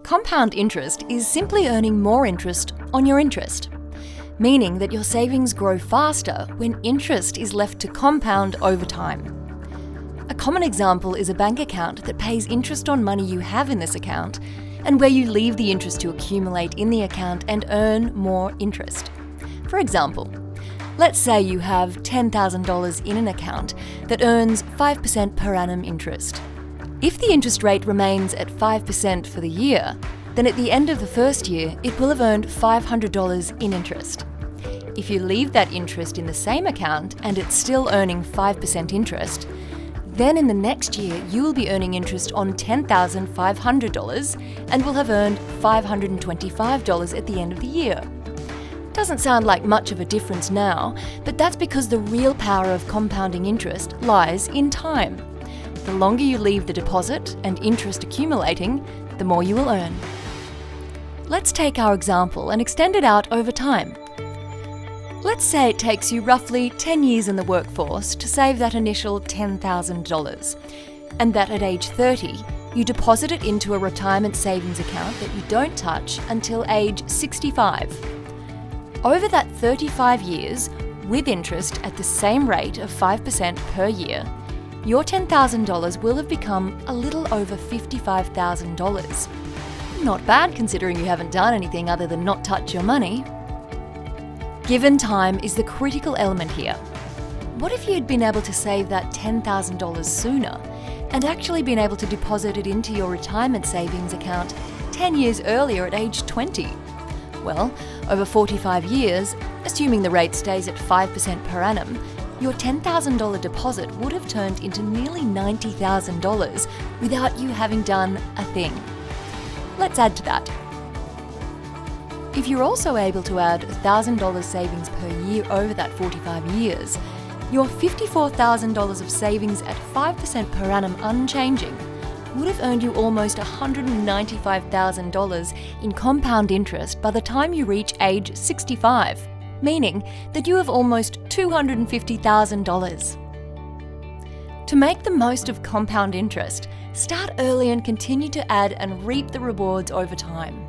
Compound interest is simply earning more interest on your interest, meaning that your savings grow faster when interest is left to compound over time. A common example is a bank account that pays interest on money you have in this account, and where you leave the interest to accumulate in the account and earn more interest. For example, let's say you have $10,000 in an account that earns 5% per annum interest. If the interest rate remains at 5% for the year, then at the end of the first year, it will have earned $500 in interest. If you leave that interest in the same account and it's still earning 5% interest, then in the next year you will be earning interest on $10,500 and will have earned $525 at the end of the year. Doesn't sound like much of a difference now, but that's because the real power of compounding interest lies in time. The longer you leave the deposit and interest accumulating, the more you will earn. Let's take our example and extend it out over time. Let's say it takes you roughly 10 years in the workforce to save that initial $10,000, and that at age 30, you deposit it into a retirement savings account that you don't touch until age 65. Over that 35 years, with interest at the same rate of 5% per year, your $10,000 will have become a little over $55,000. Not bad considering you haven't done anything other than not touch your money. Given time is the critical element here. What if you had been able to save that $10,000 sooner and actually been able to deposit it into your retirement savings account 10 years earlier at age 20? Well, over 45 years, assuming the rate stays at 5% per annum, your $10,000 deposit would have turned into nearly $90,000 without you having done a thing. Let's add to that. If you're also able to add $1,000 savings per year over that 45 years, your $54,000 of savings at 5% per annum unchanging would have earned you almost $195,000 in compound interest by the time you reach age 65, meaning that you have almost $250,000. To make the most of compound interest, start early and continue to add and reap the rewards over time.